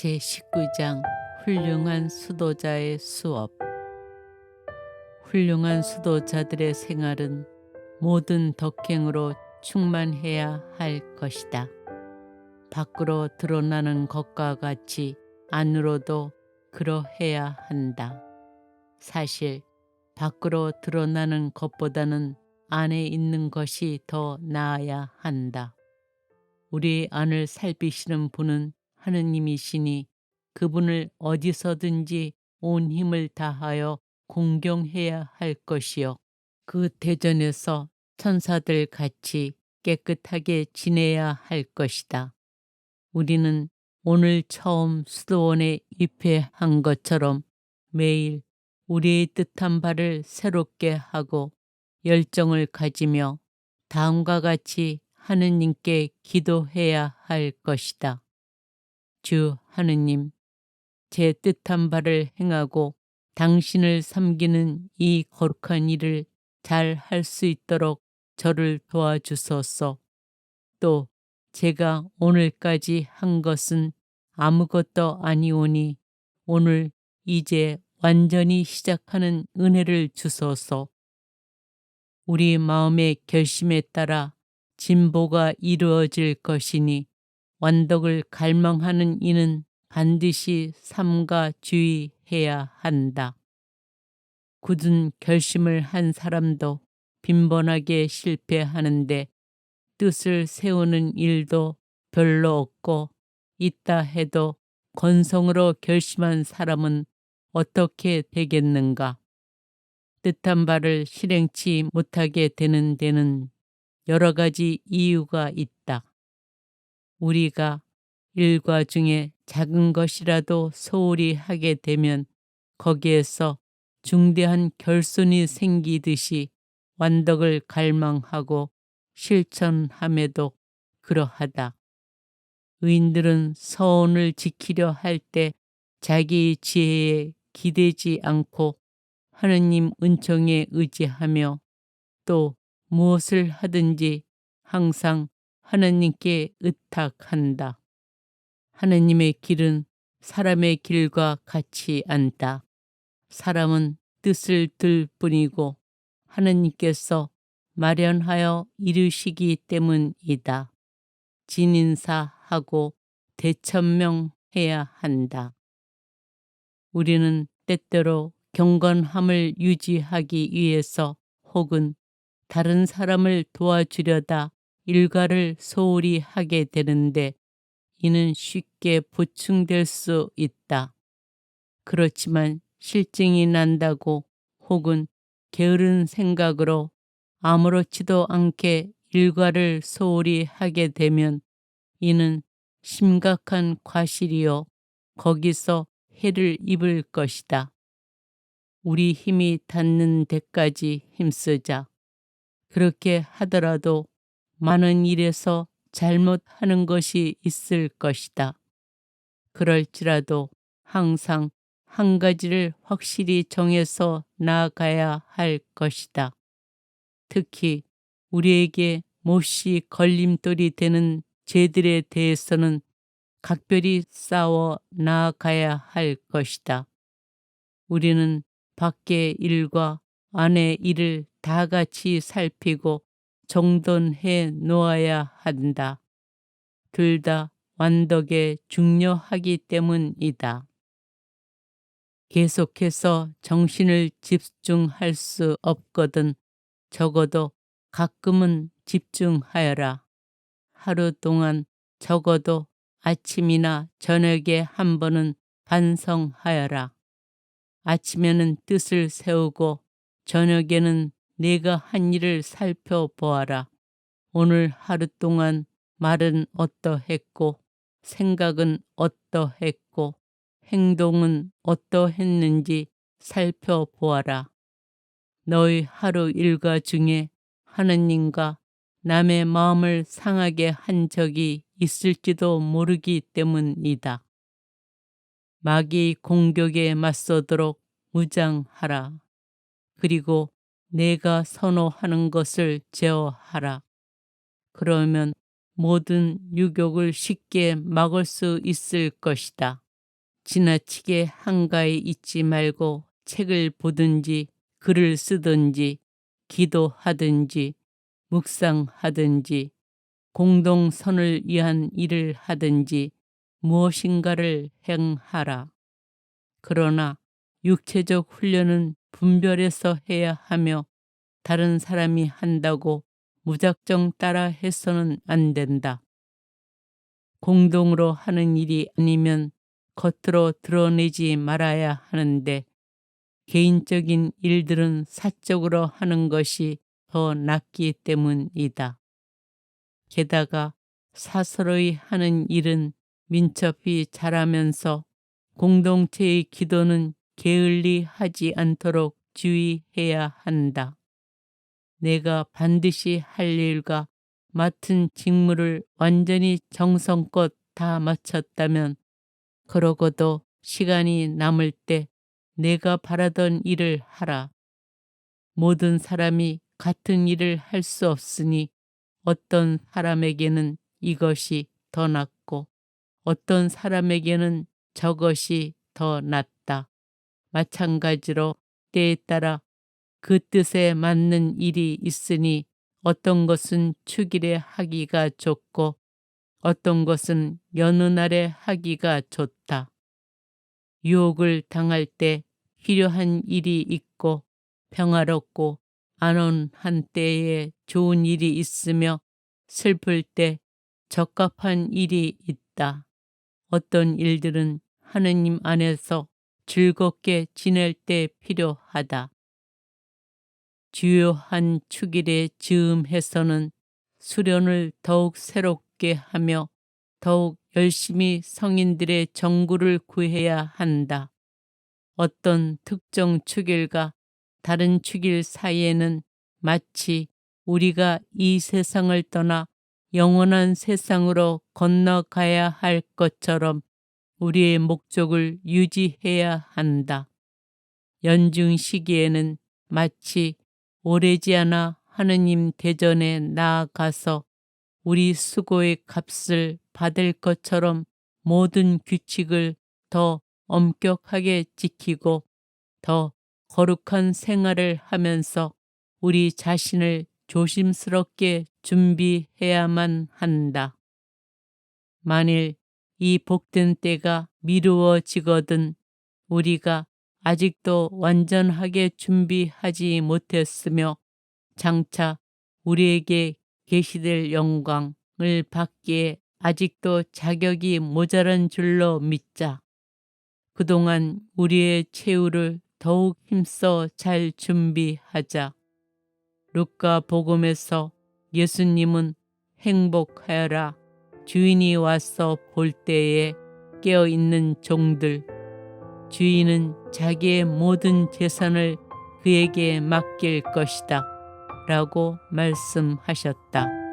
제19장 훌륭한 수도자의 수업. 훌륭한 수도자들의 생활은 모든 덕행으로 충만해야 할 것이다. 밖으로 드러나는 것과 같이 안으로도 그러해야 한다. 사실 밖으로 드러나는 것보다는 안에 있는 것이 더 나아야 한다. 우리 안을 살피시는 분은 하느님이시니 그분을 어디서든지 온 힘을 다하여 공경해야 할 것이요. 그 대전에서 천사들 같이 깨끗하게 지내야 할 것이다. 우리는 오늘 처음 수도원에 입회한 것처럼 매일 우리의 뜻한 바를 새롭게 하고 열정을 가지며 다음과 같이 하느님께 기도해야 할 것이다. 주 하느님, 제 뜻한 바를 행하고 당신을 섬기는 이 거룩한 일을 잘 할 수 있도록 저를 도와주소서. 또 제가 오늘까지 한 것은 아무것도 아니오니 오늘 이제 완전히 시작하는 은혜를 주소서. 우리 마음의 결심에 따라 진보가 이루어질 것이니 완덕을 갈망하는 이는 반드시 삼가 주의해야 한다. 굳은 결심을 한 사람도 빈번하게 실패하는데 뜻을 세우는 일도 별로 없고 있다 해도 건성으로 결심한 사람은 어떻게 되겠는가? 뜻한 바를 실행치 못하게 되는 데는 여러 가지 이유가 있다. 우리가 일과 중에 작은 것이라도 소홀히 하게 되면 거기에서 중대한 결손이 생기듯이 완덕을 갈망하고 실천함에도 그러하다. 의인들은 서원을 지키려 할 때 자기의 지혜에 기대지 않고 하느님 은총에 의지하며 또 무엇을 하든지 항상 하느님께 의탁한다. 하느님의 길은 사람의 길과 같이 않다. 사람은 뜻을 들 뿐이고 하느님께서 마련하여 이루시기 때문이다. 진인사하고 대천명해야 한다. 우리는 때때로 경건함을 유지하기 위해서 혹은 다른 사람을 도와주려다 일과를 소홀히 하게 되는데 이는 쉽게 보충될 수 있다. 그렇지만 실증이 난다고 혹은 게으른 생각으로 아무렇지도 않게 일과를 소홀히 하게 되면 이는 심각한 과실이요 거기서 해를 입을 것이다. 우리 힘이 닿는 데까지 힘쓰자. 그렇게 하더라도 많은 일에서 잘못하는 것이 있을 것이다. 그럴지라도 항상 한 가지를 확실히 정해서 나아가야 할 것이다. 특히 우리에게 몹시 걸림돌이 되는 죄들에 대해서는 각별히 싸워 나아가야 할 것이다. 우리는 밖의 일과 안의 일을 다 같이 살피고 정돈해 놓아야 한다. 둘 다 완덕에 중요하기 때문이다. 계속해서 정신을 집중할 수 없거든 적어도 가끔은 집중하여라. 하루 동안 적어도 아침이나 저녁에 한 번은 반성하여라. 아침에는 뜻을 세우고 저녁에는 내가 한 일을 살펴보아라. 오늘 하루 동안 말은 어떠했고 생각은 어떠했고 행동은 어떠했는지 살펴보아라. 너희 하루 일과 중에 하느님과 남의 마음을 상하게 한 적이 있을지도 모르기 때문이다. 마귀의 공격에 맞서도록 무장하라. 그리고 내가 선호하는 것을 제어하라. 그러면 모든 유혹을 쉽게 막을 수 있을 것이다. 지나치게 한가에 있지 말고 책을 보든지 글을 쓰든지 기도하든지 묵상하든지 공동선을 위한 일을 하든지 무엇인가를 행하라. 그러나 육체적 훈련은 분별해서 해야 하며 다른 사람이 한다고 무작정 따라 해서는 안 된다. 공동으로 하는 일이 아니면 겉으로 드러내지 말아야 하는데 개인적인 일들은 사적으로 하는 것이 더 낫기 때문이다. 게다가 사서로이 하는 일은 민첩히 잘하면서 공동체의 기도는 게을리 하지 않도록 주의해야 한다. 내가 반드시 할 일과 맡은 직무를 완전히 정성껏 다 마쳤다면 그러고도 시간이 남을 때 내가 바라던 일을 하라. 모든 사람이 같은 일을 할 수 없으니 어떤 사람에게는 이것이 더 낫고 어떤 사람에게는 저것이 더 낫다. 마찬가지로 때에 따라 그 뜻에 맞는 일이 있으니 어떤 것은 축일에 하기가 좋고 어떤 것은 여느 날에 하기가 좋다. 유혹을 당할 때 필요한 일이 있고 평화롭고 안온한 때에 좋은 일이 있으며 슬플 때 적합한 일이 있다. 어떤 일들은 하느님 안에서 즐겁게 지낼 때 필요하다. 주요한 축일에 즈음해서는 수련을 더욱 새롭게 하며 더욱 열심히 성인들의 정구를 구해야 한다. 어떤 특정 축일과 다른 축일 사이에는 마치 우리가 이 세상을 떠나 영원한 세상으로 건너가야 할 것처럼 우리의 목적을 유지해야 한다. 연중 시기에는 마치 오래지 않아 하느님 대전에 나아가서 우리 수고의 값을 받을 것처럼 모든 규칙을 더 엄격하게 지키고 더 거룩한 생활을 하면서 우리 자신을 조심스럽게 준비해야만 한다. 만일 이 복된 때가 미루어지거든 우리가 아직도 완전하게 준비하지 못했으며 장차 우리에게 계시될 영광을 받기에 아직도 자격이 모자란 줄로 믿자. 그동안 우리의 최후를 더욱 힘써 잘 준비하자. 루카 복음에서 예수님은 행복하여라 주인이 와서 볼 때에 깨어있는 종들 주인은 자기의 모든 재산을 그에게 맡길 것이다 라고 말씀하셨다.